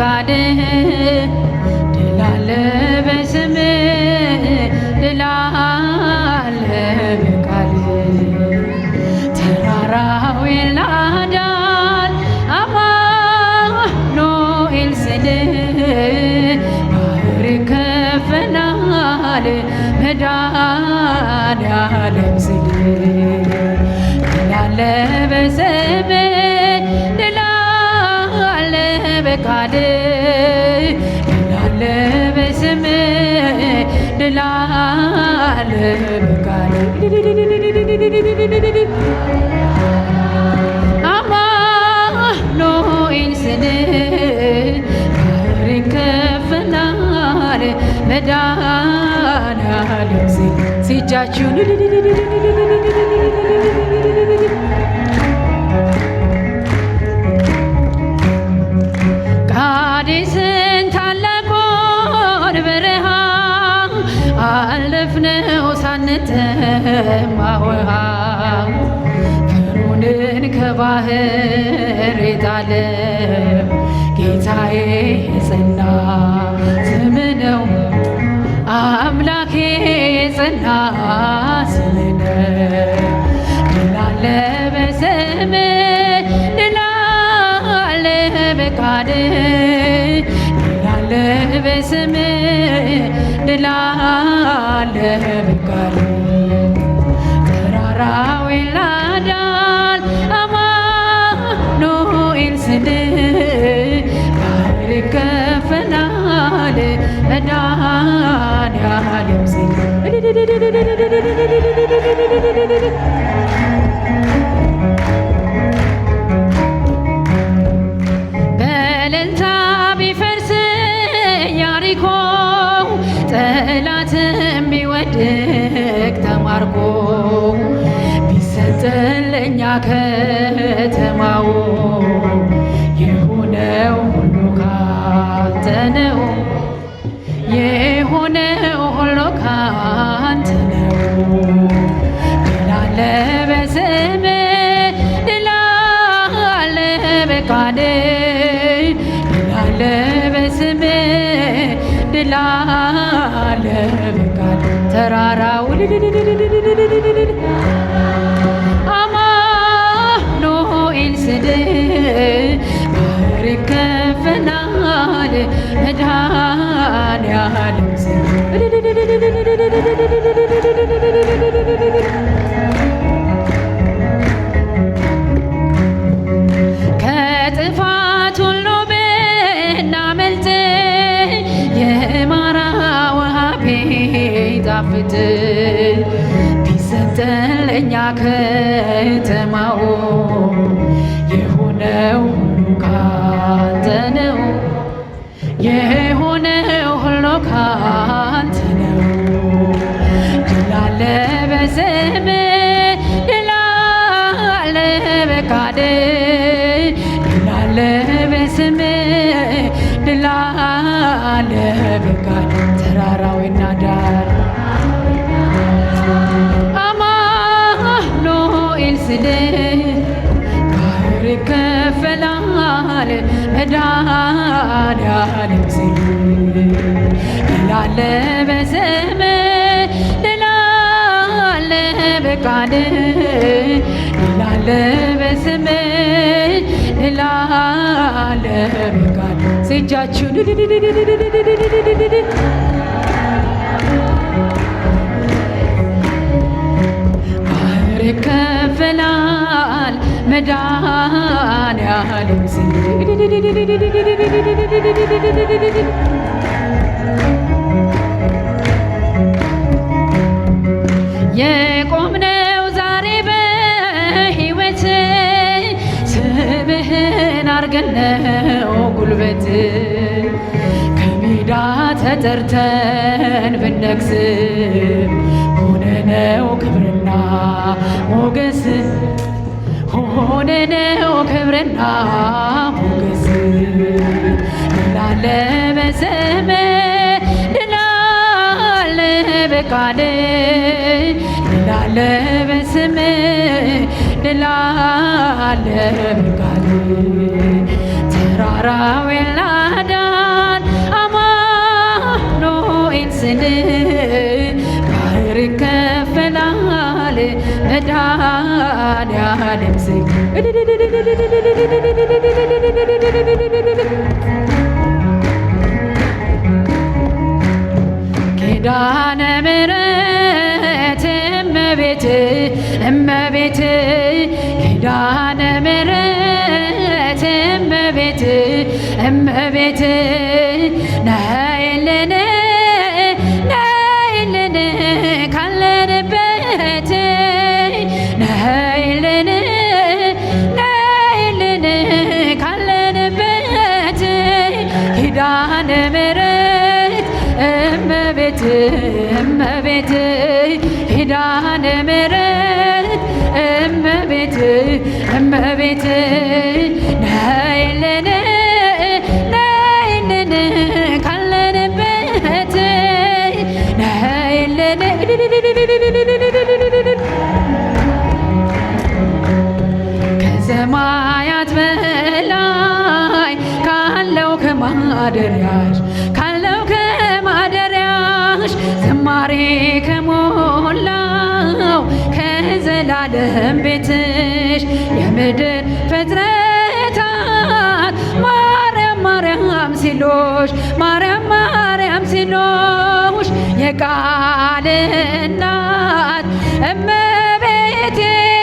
በቃልህ ድል አለ በስምህ ድል አለ በቃልህ ተራራው ይናዳል አማኑኤል ስልህ ባህር ይከፈላል መድኃኔዓለም ስልህ ድል አለ በስምህ ድል አለ በቃልህ ድል አለ በስምህ ድል አለ በቃልህ አማኑኤል ስልህ ባህር ይከፈላል መድኃኔዓለም ስልህ ሲጃችሁን ቃዴስን ታላቁን በረሃ አለፍነው ሳንጠማ ውሃ ፈርዖንን ከባህር የጣለ ጌታዬ የጸና ስም ነው አምላኬ የጸና ስም ነው ድል አለ በስምህ ድል አለ በቃልህ ድል አለ በስምህ ድል አለ በቃልህ ተራራው ይናዳል አማኑኤል ስልህ ባህር ይከፈላል መድኃኔዓለም ስልህ በእልልታ ቢፈርስ ያሪኮ ጠላትም ቢወድቅ ተማርኮ ቢሰጠን ለእኛ ከተማው የሆነው ሁሉ ካንተ ነው የሆነው ሁሉ ካንተ ነው ድል አለ በስምህ ድል አለ በቃልህ ድል አለ በስምህ ድል አለ በቃልህ ተራራው አማኑኤል ስልህ ባህር ይከፈላል መድኃኔዓለም ስልህ ከጥፋት ሁሉ ብናመልጥ የማራ ውሃ ቢጣፍጥ ቢሰጠን ለእኛ ከተማው የሆነው ሁሉ ካንተ ነው የሆነው ሁሉ ካንተ ነው ድል አለ በስምህ ድል አለ በቃልህ ድል አለ በስምህ ድል አለ በቃልህ ተራራው ይናዳል አማኑኤል ስልህ ባህር ይከፈላል መድኃኔዓለም ስልህ ድል አለ በስምህ ድል አለ በቃልህ ድል አለ በስምህ ድል አለ በቃልህ ሲጃችሁን ባህር ይከፈላል መድኃኔዓለም ስልህ የቆምነው ዛሬ በሕይወት ስምህን አርገን ነው ጉልበት ከሜዳ ተጠርተን ብነግስ ሆነነው ክብርና ሞገስ ሆነነው ክብርና ሞገስ ድል አለ በስምህ ድል አለ በቃልህ ድል አለ በስምህ ድል አለ በቃልህ ተራራው ይናዳል ባህር ይከፈላል መድኃኔዓለም ስም ኪዳነ ምሕረት እመቤት እመቤት ኪዳነ ምሕረት እመቤት እመቤት ነይልን ነይልን ካለንበት ነይልን ነይልን ካለንበት ኪዳነ ምሕረት እመቤት እመቤት ኪዳነ ምሕረት እመቤት እመቤት ነይልን ነይልን ካለንበት ነይልን ከሰማያት በላይ ካለው ከማደሪያሽ ካለው ከማደሪያሽ ዝማሬ ከሞላው ከዘላለም ቤትሽ የምድር ፍጥረታት ማርያም ማርያም ሲሉሽ ማርያም ማርያም ሲሉሽ የቃል እናት እመቤቴ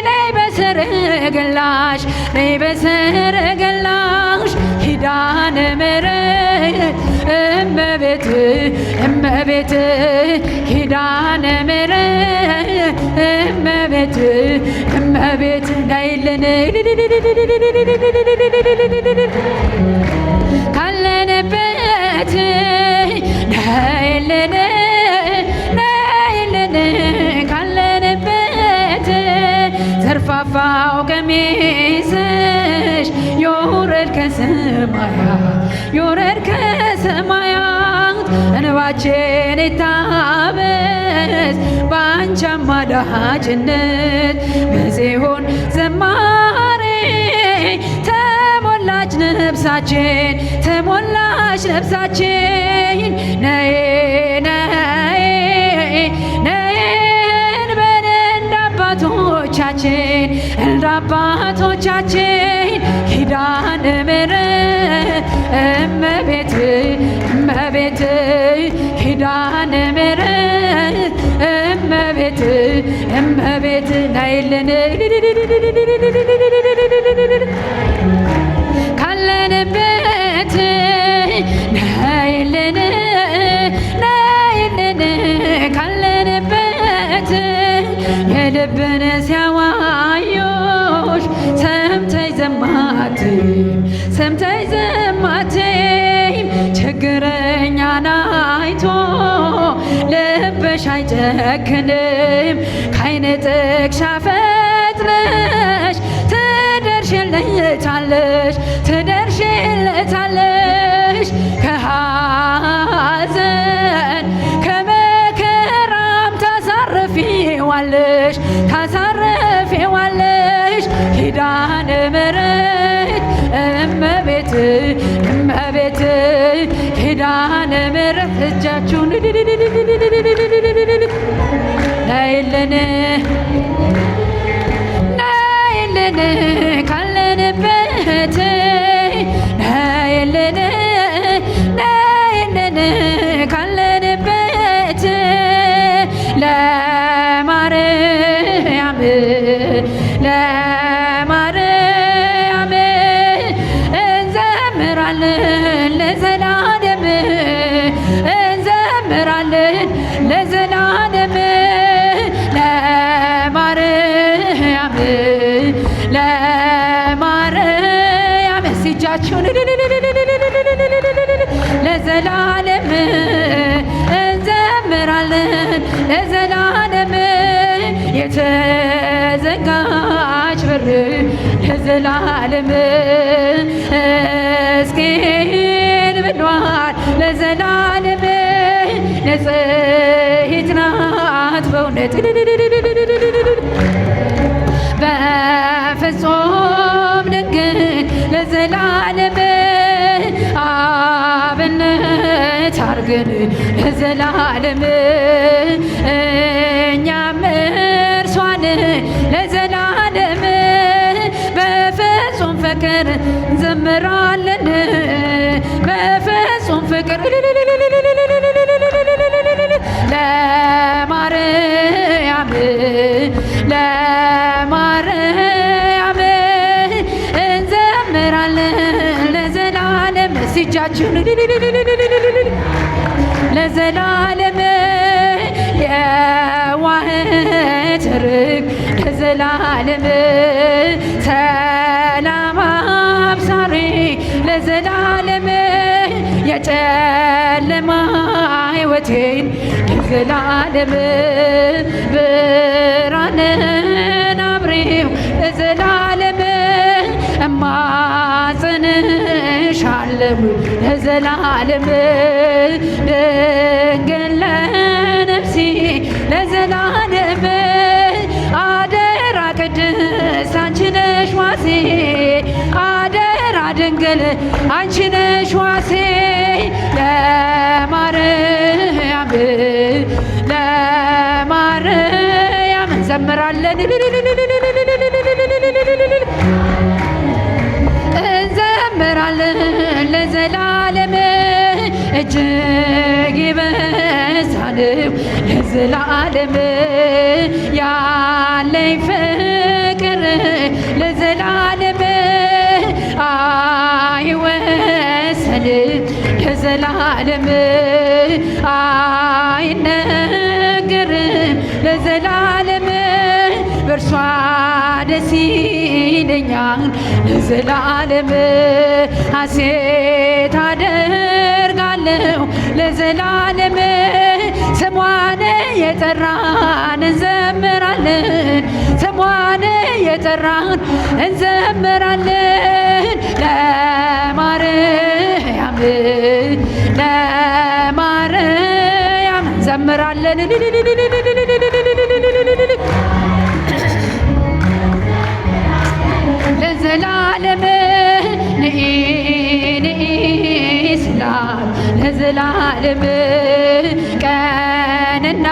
ነይ በሰረገላሽ ነይ በሰረገላሽ ኪዳነ ምሕረት እመቤት እመቤት ኪዳነ ምሕረት እመቤት እመቤት ነይልን ካለንበት ነይልን ነይልን ካለንበት ዘርፋፋው ቀሚስሽ ይውረድ ከሰማያት ይውረድ ከሰማያት እንባችን ይታበስ በአንቺ አማላጅነት በጽዮን ዝማሬ ተሞላች ነፍሳችን ተሞላች ነፍሳችን ነይ ነይ ነይ እንበል እንደ አባቶቻችን እንደ አባቶቻችን ኪዳነ ምሕረት እመቤት እመቤት ኪዳነ ምሕረት እመቤት እመቤት ነይልን ካለንበት ነይልን ነይልን ካለንበት የልብን ሲያዋዩሽ ሰምተሽ ዘማትም ሰምተሽ ዘማትም ችግረኛን አይቶ ልብሽ አይጨክንም ከዓይነ ጥቅሻ ፈጥነሽ ትደርሽለታለሽ ትደርሽለታለሽ ከሐዘን ከመከራም ታሳርፊዋለሽ ታሳርፊዋለሽ ኪዳነ ምሕረት እመቤት እመቤት ኪዳነ ምሕረት እጃችሁን ነይልን ነይልን ካለንበት ነይልን ነይልን ካለንበት ለማርያም ለማርያም እንዘምራለን ለዘላለም እንዘምራለን ለዘላለም ለማርያም ለማርያም እጃችሁን ለዘላለም እንዘምራለን ለዘላለም የተዘጋች በር ለዘላለም እስኪን ብሏል ለዘላለም ንጽሕት ናት በእውነት በፍጹም ድንግል ለዘላለም አብነት ታርገን ለዘላለም እኛም እርሷን ለዘላለም በፍጹም ፍቅር እንዘምራለን በፍጹም ፍቅር ለማርያም ለማርያም እንዘምራለን ለዘላለም ሲጃችን ለዘላለም የዋህት ርግ ለዘላለም ሰላም አብሳሪ ለዘላለም የጨለማ ሕይወቴን ለዘላለም ብርሃንን አብሬው ለዘላለም እማጽንሻለሁ ለዘላለም ድንግል ለነፍሴ ለዘላለም አደራ ቅድስት አንቺ ነሽ ዋሴ አደራ ድንግል አንቺ ነሽ ዋሴ ለማርያም ለማርያም እንዘምራለን እንዘምራለን ለዘላለም እጅግ ይበዛልው ለዘላለም ያለኝ ፍቅር ለዘላለም አይወሰንም ለዘላለም አይነገርም ለዘላለም በእርሷ ደስ ይለኛል ለዘላለም ሐሴት አደርጋለሁ ለዘላለም ስሟን የጠራን እንዘምራለን ስሟን የጠራን እንዘምራለን ለማርያም ለማርያም እንዘምራለን ለዘላለም ንኢ ንኢ ስላት ለዘላለም ቀንና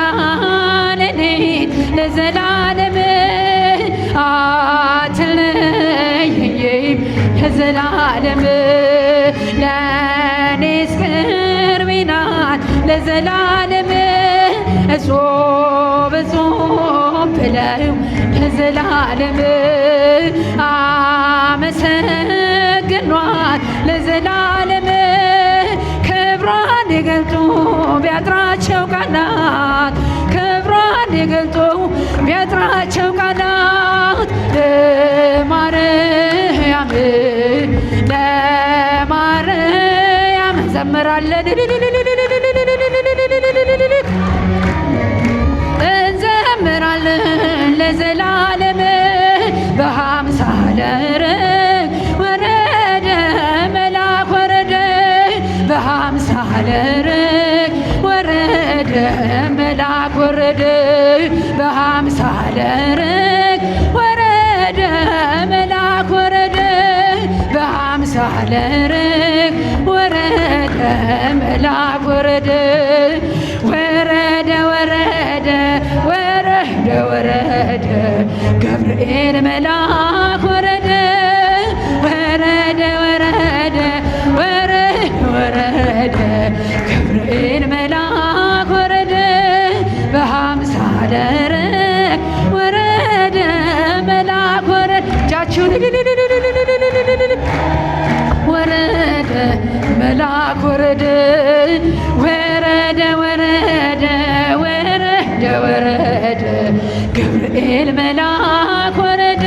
ሌሊት ለዘላለም አትለየኝም ለዘላለም ለኔስ ቅርቤ ናት ለዘላለም እጾም እጾም ብለው ለዘላለም አመሰግኗት ለዘላለም ክብሯን የገልጡ ቢያጥራቸው ቃላት ክብሯን የገልጡ ቢያጥራቸው ቃላት ለማርያም ለማርያም እንዘምራለን እንዘምራለን ለዘላለም በሃምሳለ ርግብ ወረደ መልአክ ወረደ በሃምሳለ ርግብ ወረደ መልአክ ወረደ በሃምሳለ ርግብ ወረደ መልአክ ወረደ በሃምሳለ ርግብ ወረደ መልአክ ወረደ ወረደ ወረደ ወረደ ወረደ ገብርኤል መልአክ ወረደ ወረደ ወረደ ወረደ ወረደ ገብርኤል መልአክ ወረደ በሃምሳለ ርግብ ወረደ መልአክ ወረደ እጃችሁን ወረደ መልአክ ወረደ ወረደ ወረደ ወረደ ወረደ ገብርኤል መልአክ ወረደ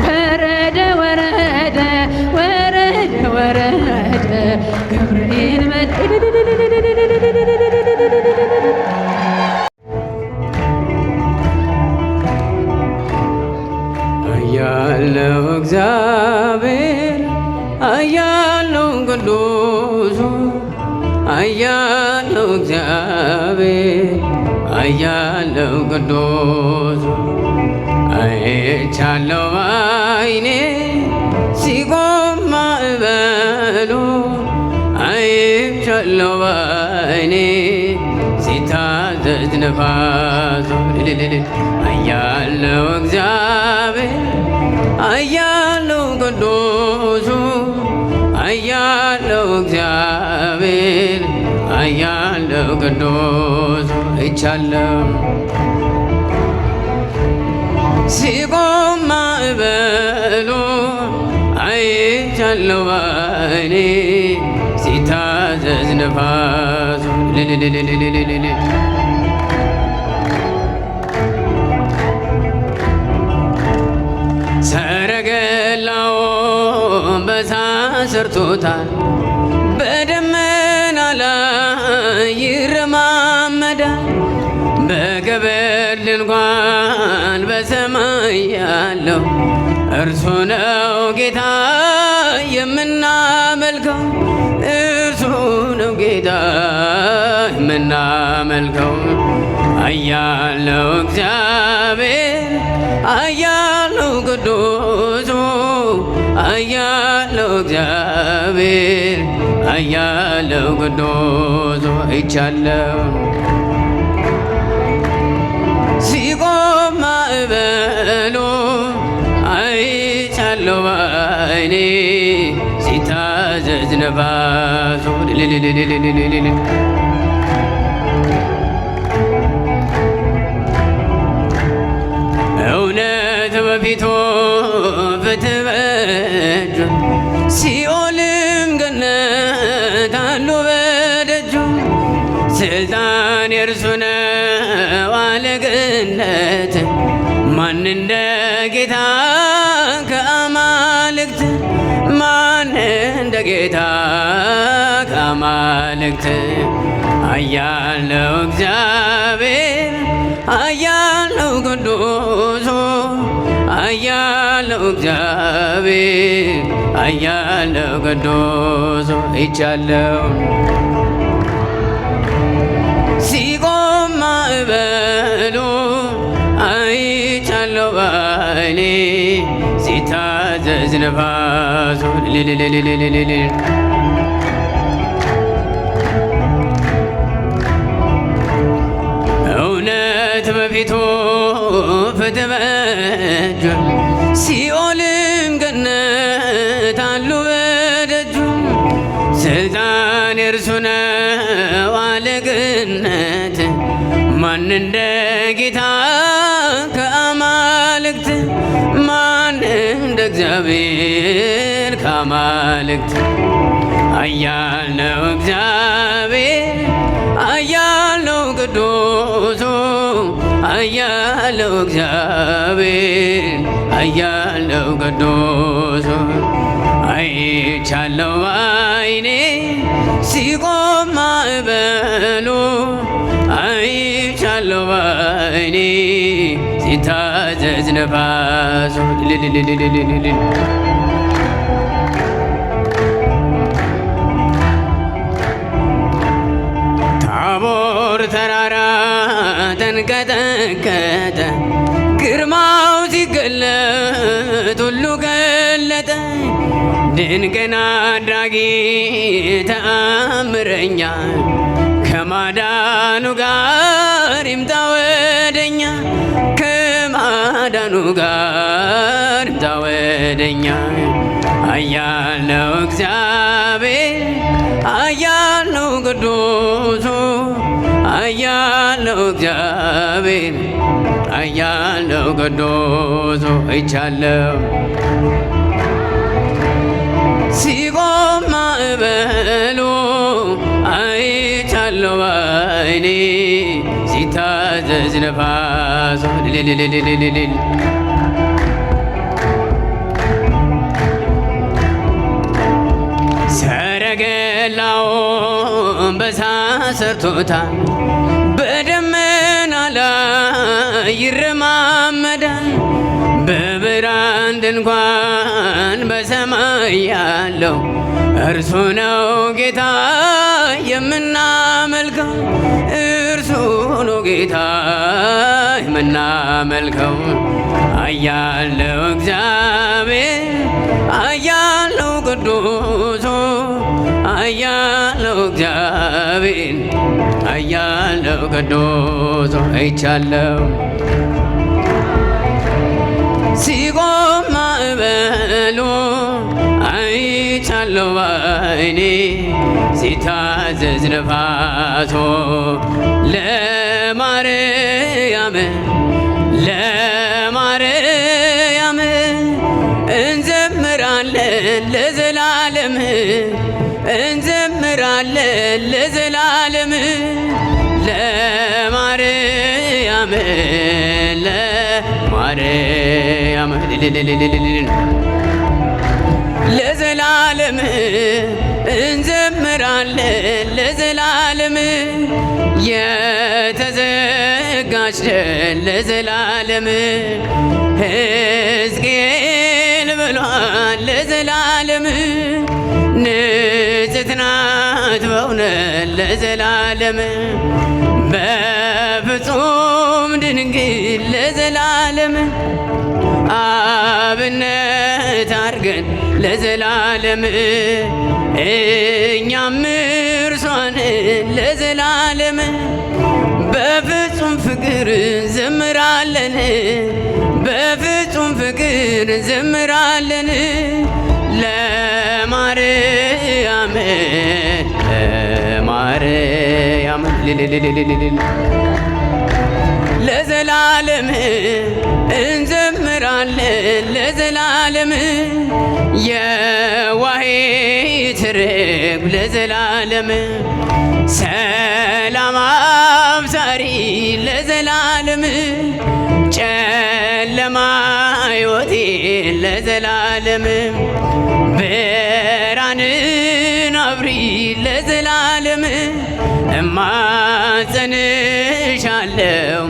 ወረደ ወረደ ወረደ ወረደ ገብርኤል አያለው እግዚአብሔር አያለው ቅዱሱ አያለው እግዚአብሔር አያለው ቅዱሱ አይቻለው አይኔ ሲቆም ማዕበሉ አይቻ አይቻለው ባይኔ ሲታዘዝ ነፋሱ አያለው እግዚአብሔር አያለው ቅዱሱ አያለው እግዚአብሔር አያለው ቅዱሱ አይቻለው ሲቆም ማዕበሉ አይቻለው ባይኔ ሲታዘዝ ነፋሱ ሰረገላው በእሳት ሰርቶታል በደመና ላይ ይረማመዳል በገበር ድንኳን በሰማይ ያለው እርሱ ነው ጌታ የምናመልከው እርሱ ነው ጌታ የምናመልከው አያለው እግዚአብሔር አያለው ቅዱሱ አያለው እግዚአብሔር አያለው ቅዱሱ አይቻለው ሲቆም ማዕበሉ አይቻለው ባይኔ ሲታዘዝ ነፋሱ እውነት በፊቱ ፍትሕ በእጁ ሲኦልም ገነት አሉ በደጁ ስልጣን የእርሱ ነው አለቅነት ማን እንደ ጌታ ከአማልክት ማን እንደ ጌታ ከአማልክት አያለው እግዚአብሔር አያለው ቅዱሱ አያለው እግዚአብሔር አያለው ቅዱሱ አይቻለው ሲቆም ማዕበሉ አይቻለው ባይኔ ሲታዘዝ ነፋሱ እውነት በፊቱ ፍትሕ በእጁ ሲኦልም ገነት አሉ በደጁ ስልጣን የእርሱ ነው አለቅነት ማን እንደ ጌታ ከአማልክት ማን እንደ እግዚአብሔር ከአማልክት አያለው እግዚአብሔር አያለው ቅዱሱ አያለው እግዚአብሔር አያለው ቅዱሱ አይቻለው ባይኔ ሲቆም ማዕበሉ አይቻለው ባይኔ ሲታዘዝ ነፋሱ ታቦር ተራራ ተንቀጠቀጠ ግርማው ሲገለጥ ሁሉ ገለጠ ድንቅን አድራጊ ተአምረኛ ከማዳኑ ጋር ይምጣ ወደኛ ከማዳኑ ጋር ይምጣ ወደኛ አያለው እግዚአብሔር አያለው ቅዱሱ አያለው እግዚአብሔር አያለው ቅዱሱ አይቻለው ሲቆም ማዕበሉ አይቻለው ባይኔ ሲታዘዝ ነፋሱ ሰረገላውን በእሳት ሰርቶታል በደመና ላይ ይረማመዳል በብርሃን ድንኳን በሰማይ ያለው እርሱ ነው ጌታ የምናመልከው እርሱ ነው ጌታ የምናመልከው አያለው እግዚአብሔር አያለው ቅዱሱ አያለው እግዚአብሔር አያለው ቅዱስ አይቻለው ሲቆም ማዕበሉ አይቻለው ባይኔ ሲታዘዝ ነፋሶ ለማርያም እንዘምራለን ለዘላለም እንዘምራለን ለዘላለም ለማርያም ለዘላለም እንዘምራለን ለዘላለም የተዘጋች ለዘላለም ሕዝቅኤል ብሏል ለዘላለም ንጽሕት ናት በእውነት ለዘላለም በፍጹም ድንግል ለዘላለም አብነት አርገን ለዘላለም እኛም እርሷን ለዘላለም በፍጹም ፍቅር እንዘምራለን በፍጹም ፍቅር እንዘምራለን ለማርያም ለዘላለም እንዘምራለን ለዘላለም የዋሂት ርግብ ለዘላለም ሰላም አብሳሪ ለዘላለም ጨለማ ሕይወቴ ለዘላለም ብርሃንን አብሪ ለዘላለም እማጸንሻለሁ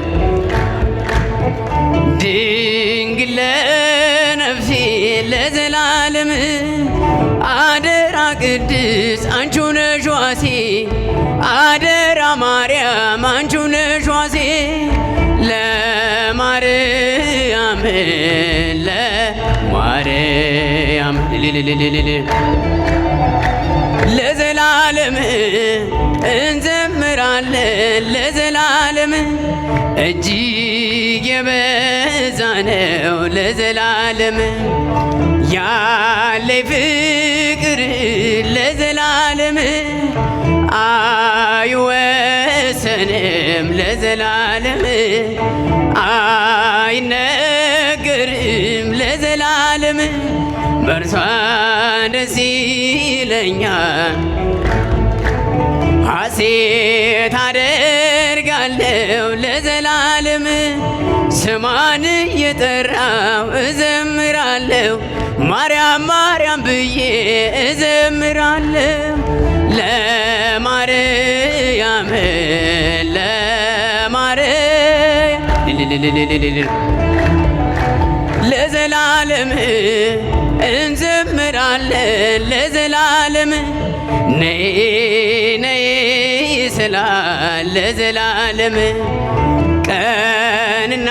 ድንግል ለነፍሴ ለዘላለም አደራ ቅድስት አንቺ ነሽ ዋሴ አደራ ማርያም አንቺ ነሽ ዋሴ ለማርያም ለዘላለም እንዘምራለን ለዘላለም እጅግ የበዛ ነው ለዘላለም ያለኝ ፍቅር ለዘላለም አይወሰንም ለዘላለም አይነገርም ለዘላለም በእርሷ ደስ ይለኛል ሐሴት አደርጋለሁ ለዘላለም ስሟን እየጠራው እዘምራለሁ ማርያም ማርያም ብዬ እዘምራለሁ ለማርያም ለዘላለም እንዘምራለን ለዘላለም ነይ ነይ ስላል ለዘላለም ቀንና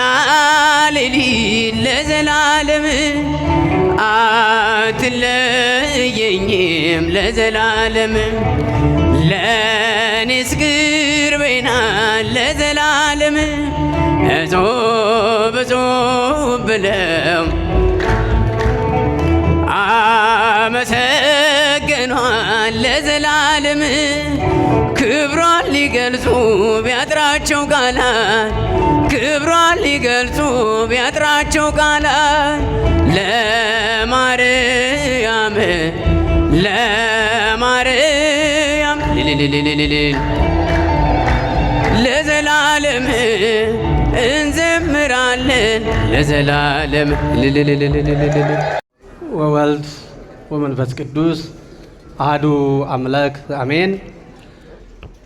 ሌሊት ለዘላለም አትለየኝም ለዘላለም ለኔስ ቅርቤ ናት ለዘላለም እጹብ እጹብ ብለው አመሰገኗት ለዘላለም ክብሯን ሊገልጹ ቢያጥራቸው ቃላት ክብሯን ሊገልጹ ቢያጥራቸው ቃላት ለማርያም ለዘላለም እንዘምራለን ለዘላለም ወወልድ ወመንፈስ ቅዱስ አሐዱ አምላክ አሜን።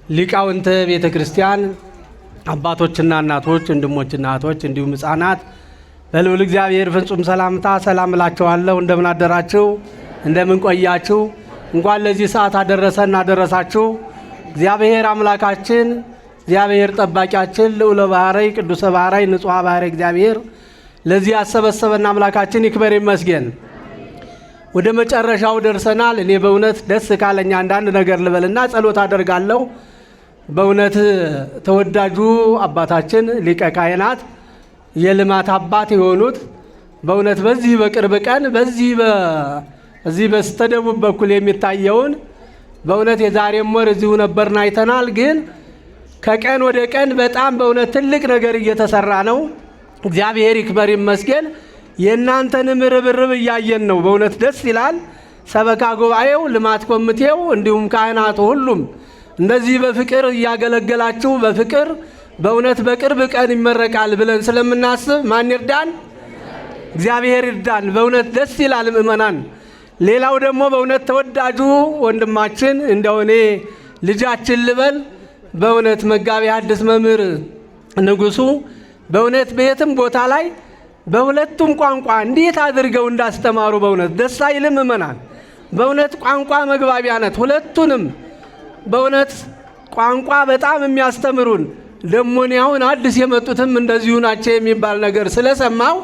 ሊቃውንተ ቤተ ክርስቲያን አባቶችና እናቶች፣ ወንድሞችና እህቶች እንዲሁም ሕፃናት በልዑል እግዚአብሔር ፍጹም ሰላምታ ሰላም እላችኋለሁ። እንደምን አደራችሁ? እንደምን ቆያችሁ? እንኳን ለዚህ ሰዓት አደረሰን አደረሳችሁ። እግዚአብሔር አምላካችን እግዚአብሔር ጠባቂያችን ልዑለ ባሕርይ ቅዱሰ ባሕርይ ንጹሐ ባሕርይ እግዚአብሔር ለዚህ ያሰበሰበን አምላካችን ይክበር ይመስገን። ወደ መጨረሻው ደርሰናል። እኔ በእውነት ደስ ካለኝ አንዳንድ ነገር ልበልና ጸሎት አደርጋለሁ። በእውነት ተወዳጁ አባታችን ሊቀ ካህናት የልማት አባት የሆኑት በእውነት በዚህ በቅርብ ቀን በዚህ በስተደቡብ በኩል የሚታየውን በእውነት የዛሬም ወር እዚሁ ነበርን አይተናል። ግን ከቀን ወደ ቀን በጣም በእውነት ትልቅ ነገር እየተሰራ ነው። እግዚአብሔር ይክበር ይመስገን። የእናንተንም ርብርብ እያየን ነው። በእውነት ደስ ይላል። ሰበካ ጉባኤው፣ ልማት ኮሚቴው እንዲሁም ካህናቱ ሁሉም እንደዚህ በፍቅር እያገለገላችሁ በፍቅር በእውነት በቅርብ ቀን ይመረቃል ብለን ስለምናስብ ማን ይርዳን? እግዚአብሔር ይርዳን። በእውነት ደስ ይላል ምእመናን። ሌላው ደግሞ በእውነት ተወዳጁ ወንድማችን እንደው እኔ ልጃችን ልበል በእውነት መጋቢ ሐዲስ መምህር ንጉሱ በእውነት በየትም ቦታ ላይ በሁለቱም ቋንቋ እንዴት አድርገው እንዳስተማሩ በእውነት ደስ አይልም ምእመናን? በእውነት ቋንቋ መግባቢያ ናት። ሁለቱንም በእውነት ቋንቋ በጣም የሚያስተምሩን ደግሞ እኔ አሁን አዲስ የመጡትም እንደዚሁ ናቸው የሚባል ነገር ስለሰማው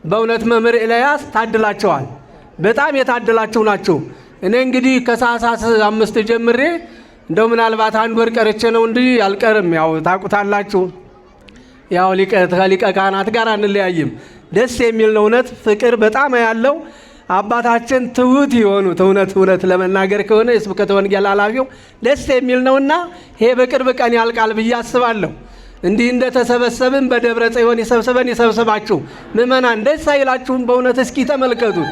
በእውነት መምህር ኤልያስ ታድላቸዋል። በጣም የታደላችሁ ናቸው። እኔ እንግዲህ ከሳሳስ 5 ጀምሬ እንደው ምናልባት አንድ ወር ቀርቼ ነው እንጂ አልቀርም። ያው ታቁታላችሁ። ያው ሊቀ ካህናት ጋር አንለያይም። ደስ የሚል ነው። እውነት ፍቅር በጣም ያለው አባታችን ትሁት የሆኑት እውነት ለመናገር ከሆነ የስብከተ ወንጌል ኃላፊው ደስ የሚል ነውና ይሄ በቅርብ ቀን ያልቃል ብዬ አስባለሁ። እንዲህ እንደተሰበሰብን በደብረ ጽዮን ይሰብስባችሁ ምእመናን ደስ አይላችሁም? በእውነት እስኪ ተመልከቱት።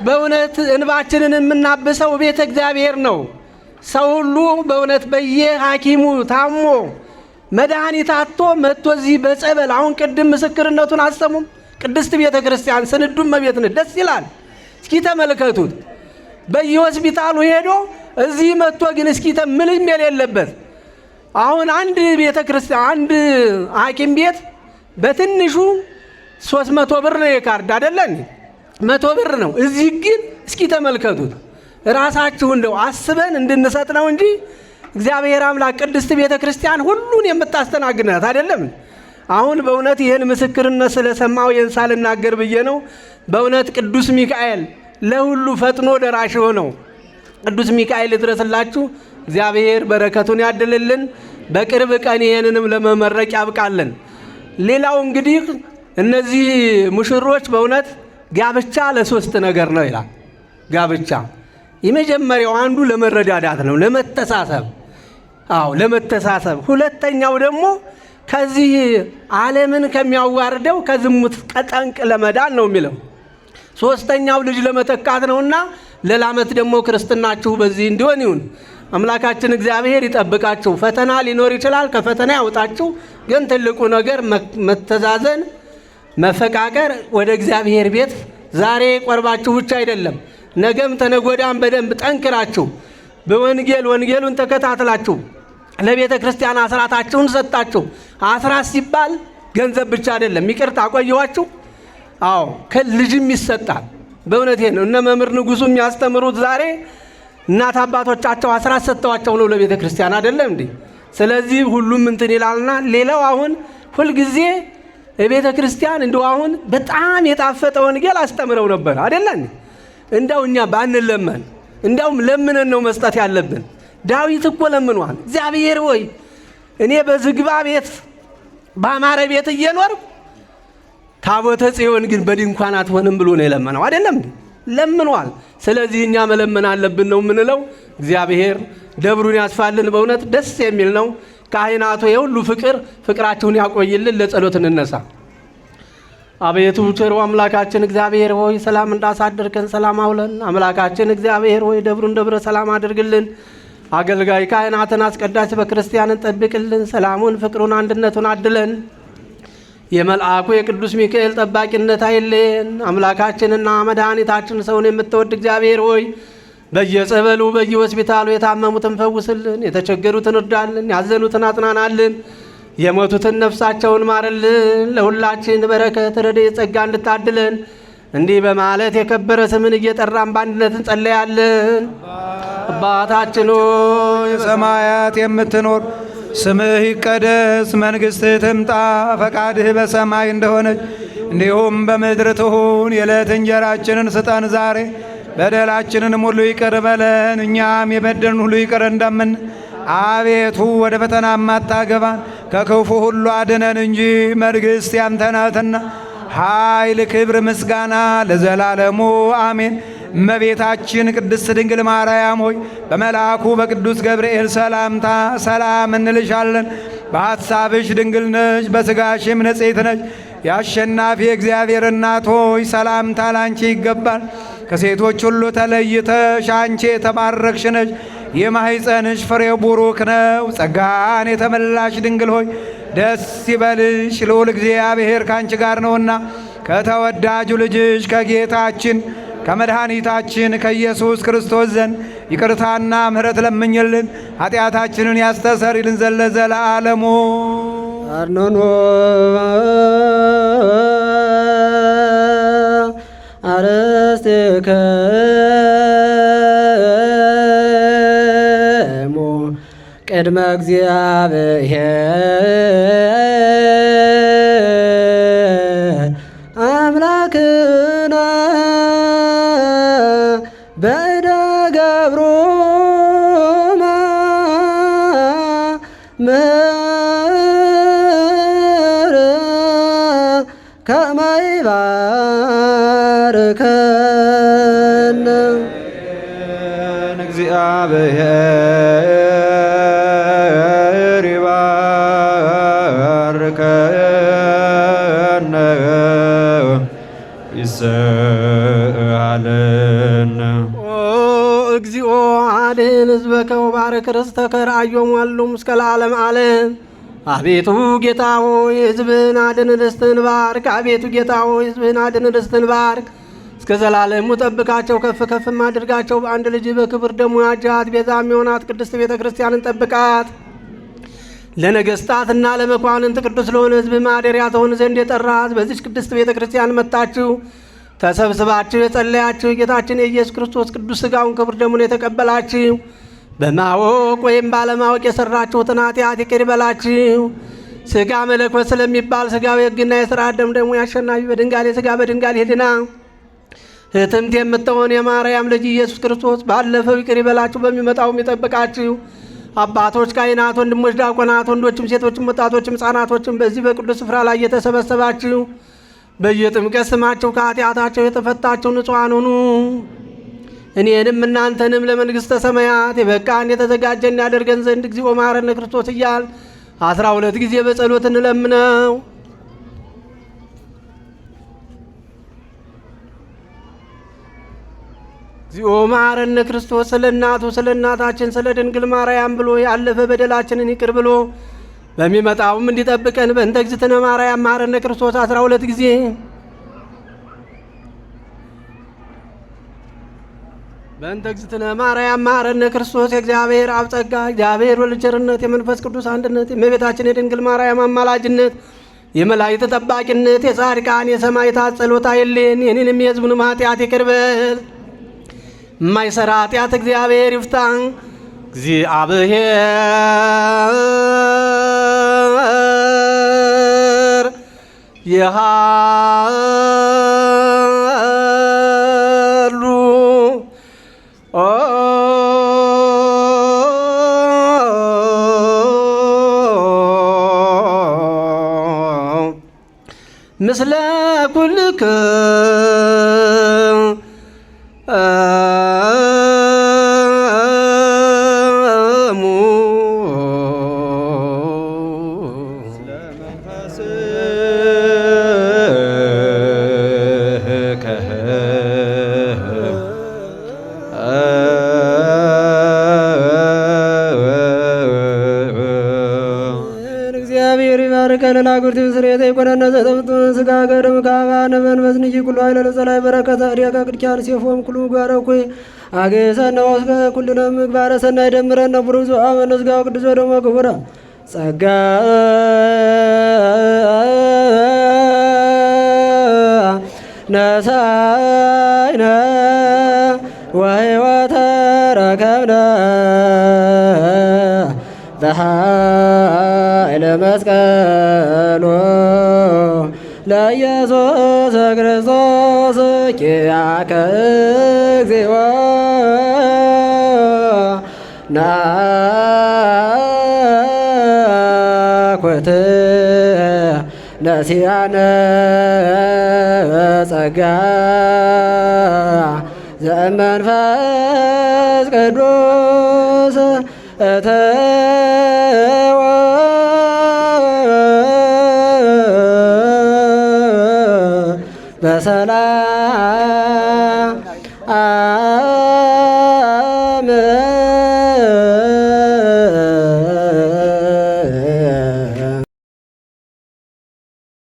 በእውነት እንባችንን የምናብሰው ቤተ እግዚአብሔር ነው። ሰው ሁሉ በእውነት በየሐኪሙ ታሞ መድኃኒት አጥቶ መጥቶ እዚህ በጸበል አሁን ቅድም ምስክርነቱን አሰሙም። ቅድስት ቤተ ክርስቲያን ስንዱም መቤት ደስ ይላል። እስኪ ተመልከቱት። በየሆስፒታሉ ሄዶ እዚህ መጥቶ ግን እስኪ ምንም የሌለበት አሁን አንድ ቤተ ክርስቲያን አንድ ሐኪም ቤት በትንሹ 300 ብር ነው የካርድ አይደለን? 100 ብር ነው። እዚህ ግን እስኪ ተመልከቱት። ራሳችሁ እንደው አስበን እንድንሰጥ ነው እንጂ እግዚአብሔር አምላክ ቅድስት ቤተ ክርስቲያን ሁሉን የምታስተናግናት አይደለም? አሁን በእውነት ይህን ምስክርነት ስለሰማው የንሳ ልናገር ብዬ ነው። በእውነት ቅዱስ ሚካኤል ለሁሉ ፈጥኖ ደራሽ ሆነው ቅዱስ ሚካኤል ይድረስላችሁ። እግዚአብሔር በረከቱን ያድልልን። በቅርብ ቀን ይህንንም ለመመረቅ ያብቃልን። ሌላው እንግዲህ እነዚህ ሙሽሮች በእውነት ጋብቻ ለ3 ነገር ነው ይላል። ጋብቻ የመጀመሪያው አንዱ ለመረዳዳት ነው፣ ለመተሳሰብ። ለመተሳሰብ። ሁለተኛው ደግሞ ከዚህ ዓለምን ከሚያዋርደው ከዝሙት ቀጠንቅ ለመዳን ነው የሚለው። ሶስተኛው ልጅ ለመተካት ነውና ለላመት ደግሞ ክርስትናችሁ በዚህ እንዲሆን ይሁን። አምላካችን እግዚአብሔር ይጠብቃችሁ። ፈተና ሊኖር ይችላል፣ ከፈተና ያውጣችሁ። ግን ትልቁ ነገር መተዛዘን፣ መፈቃቀር፣ ወደ እግዚአብሔር ቤት ዛሬ ቆርባችሁ ብቻ አይደለም ነገም ተነጎዳም በደንብ ጠንክራችሁ ወንጌሉን ተከታትላችሁ ለቤተ ክርስቲያን አስራታችሁን ሰጣችሁ። አስራት ሲባል ገንዘብ ብቻ አይደለም። ይቅርታ አቆየዋችሁ። ከልጅም ይሰጣል። በእውነቴ ነው። እነ መምህር ንጉሱ የሚያስተምሩት ዛሬ እናት አባቶቻቸው አስራት ሰጥተዋቸው ነው ለቤተ ክርስቲያን አይደለም እንዴ? ስለዚህ ሁሉም እንትን ይላልና ሌላው አሁን ሁልጊዜ የቤተ ክርስቲያን እንደው አሁን በጣም የጣፈጠ ወንጌል አስተምረው ነበር አይደለም? እንደው እኛ ባንለመን እንደውም ለምነን ነው መስጠት ያለብን። ዳዊት እኮ ለምኗል። እግዚአብሔር ሆይ እኔ በዝግባ ቤት በአማረ ቤት እየኖርኩ ታቦተ ጽዮን ግን በድንኳን አትሆንም ብሎ ነው የለመነው አይደለም? ለምኗል። ስለዚህ እኛ መለመን አለብን ነው የምንለው። እግዚአብሔር ደብሩን ያስፋልን። በእውነት ደስ የሚል ነው። ካህናቱ የሁሉ ፍቅራችሁን ያቆይልን። ለጸሎት እንነሳ። አቤቱ ቸሩ አምላካችን እግዚአብሔር ሆይ ሰላም እንዳሳደርከን ሰላም አውለን። አምላካችን እግዚአብሔር ሆይ ደብሩን ደብረ ሰላም አድርግልን። አገልጋይ ካህናትን አስቀዳሽ በክርስቲያንን ጠብቅልን። ሰላሙን፣ ፍቅሩን፣ አንድነቱን አድለን። የመልአኩ የቅዱስ ሚካኤል ጠባቂነት አይለየን። አምላካችንና መድኃኒታችን ሰውን የምትወድ እግዚአብሔር ሆይ በየጸበሉ በየሆስፒታሉ የታመሙትን ፈውስልን፣ የተቸገሩትን እርዳልን፣ ያዘኑትን አጽናናልን፣ የሞቱትን ነፍሳቸውን ማርልን። ለሁላችን በረከት ረድኤት ጸጋ እንድታድለን እንዲህ በማለት የከበረ ስምን እየጠራን በአንድነት እንጸለያለን። አባታችን ሆይ በሰማያት የምትኖር ስምህ ይቀደስ፣ መንግሥትህ ትምጣ፣ ፈቃድህ በሰማይ እንደሆነች እንዲሁም በምድር ትሁን። የዕለት እንጀራችንን ስጠን ዛሬ፣ በደላችንንም ሁሉ ይቅር በለን እኛም የበደልን ሁሉ ይቅር እንደምን። አቤቱ ወደ ፈተና አታግባን ከክፉ ሁሉ አድነን እንጂ መንግሥት ያንተ ናትና፣ ኃይል፣ ክብር፣ ምስጋና ለዘላለሙ አሜን። እመቤታችን ቅድስት ድንግል ማርያም ሆይ በመልአኩ በቅዱስ ገብርኤል ሰላምታ ሰላም እንልሻለን። በሐሳብሽ ድንግል ነሽ፣ በሥጋሽም ንጽሕት ነሽ። የአሸናፊ እግዚአብሔር እናት ሆይ ሰላምታ ላንቺ ይገባል። ከሴቶች ሁሉ ተለይተሽ አንቺ የተባረክሽ ነሽ፣ የማኅፀንሽ ፍሬ ቡሩክ ነው። ጸጋን የተመላሽ ድንግል ሆይ ደስ ይበልሽ፣ ልዑል እግዚአብሔር ካንቺ ጋር ነውና ከተወዳጁ ልጅሽ ከጌታችን ከመድኃኒታችን ከኢየሱስ ክርስቶስ ዘንድ ይቅርታና ምሕረት ለምኝልን ኃጢአታችንን ያስተሰርይልን ዘንድ ለዘላለሙ አርኖኖ አረስከ ቅድመ እግዚአብሔር አምላክነ በእደ ገብሮማ ምሕረ ከመ ይባርከነ እግዚአብሔር ይባርከነ ይስአለነ። እግዚኦ አድኅን ሕዝበከ ወባርክ ርስተከ ረአዮም ዋሎም እስከ ለዓለም ዓለም። አቤቱ ጌታ ሆይ ሕዝብህን አድን፣ ርስትህን ባርክ። አቤቱ ጌታ ሆይ ሕዝብህን አድን፣ ርስትህን ባርክ። እስከ ዘላለሙ ጠብቃቸው፣ ከፍ ከፍም አድርጋቸው። በአንድ ልጅ በክብር ደሙ ያጃት ቤዛ የሚሆናት ቅድስት ቤተ ክርስቲያንን ጠብቃት። ለነገሥታትና ለመኳንንት ቅዱስ ለሆነ ሕዝብ ማደሪያ ተሆን ዘንድ የጠራት በዚች ቅድስት ቤተ ክርስቲያን መጥታችሁ ተሰብስባችሁ የጸለያችሁ ጌታችን የኢየሱስ ክርስቶስ ቅዱስ ሥጋውን ክቡር ደሙን የተቀበላችሁ በማወቅ ወይም ባለማወቅ የሰራችሁትን ኃጢአት ይቅር ይበላችሁ። ሥጋ መለኮት ስለሚባል ሥጋው የሕግና የሥርዓት ደም ደግሞ ያሸናፊ በድንጋሌ ሥጋ በድንጋሌ ሄድና እህትምት የምትሆን የማርያም ልጅ ኢየሱስ ክርስቶስ ባለፈው ይቅር ይበላችሁ፣ በሚመጣውም ይጠብቃችሁ። አባቶች፣ ካህናት፣ ወንድሞች ዲያቆናት፣ ወንዶችም ሴቶችም ወጣቶችም ሕፃናቶችም በዚህ በቅዱስ ስፍራ ላይ የተሰበሰባችሁ በየጥምቀት ስማችሁ ከኃጢአታቸው የተፈታችሁ ንጹሐን ሁኑ። እኔንም እናንተንም ለመንግሥተ ሰማያት የበቃን የተዘጋጀን ያደርገን ዘንድ እግዚኦ መሐረነ ክርስቶስ እያል 12 ጊዜ በጸሎት እንለምነው። እግዚኦ መሐረነ ክርስቶስ ስለ እናቱ ስለ እናታችን ስለ ድንግል ማርያም ብሎ ያለፈ በደላችንን ይቅር ብሎ በሚመጣውም እንዲጠብቀን በእንተ እግዝእትነ ማርያም መሐረነ ክርስቶስ 12 ጊዜ። በእንተ እግዝእትነ ማርያም መሐረነ ክርስቶስ የእግዚአብሔር አብ ጸጋ፣ እግዚአብሔር ወልድ ቸርነት፣ የመንፈስ ቅዱስ አንድነት፣ የእመቤታችን የድንግል ማርያም አማላጅነት፣ የመላእክት ጠባቂነት፣ የጻድቃን የሰማዕታት ጸሎት አይለየን። የኔንም የሕዝቡንም ኃጢአት ይቅር በል። የማይሰራ ኃጢአት እግዚአብሔር ይፍታ። እግዚአብሔር የሃሉ ምስለ ኩልክሙ ከለላ ጉርቲ ስሬተ ይቆነነ ዘተምጡ ስጋ ገደም ካባነ መንፈስ ንጂ ኩሉ ኃይለ ለጸላይ በረከተ ዲያካ ቅድኪያን ሲፎም ኩሉ ጋረኩ አገሰነ ወስከ ኩልነ ምግባረ ሰናይ ደምረነ ብሩዞ አመነ ስጋው ቅዱስ ደሞ ክቡራ ጸጋ ነሳይነ ወሕይወተ ረከብነ በኃይለ መስቀሎ ለኢየሱስ ክርስቶስ ኪያከ እግዚኦ ናኩት ነሲያነ ጸጋ ዘመንፈስ ቅዱስ እተወ በሰላም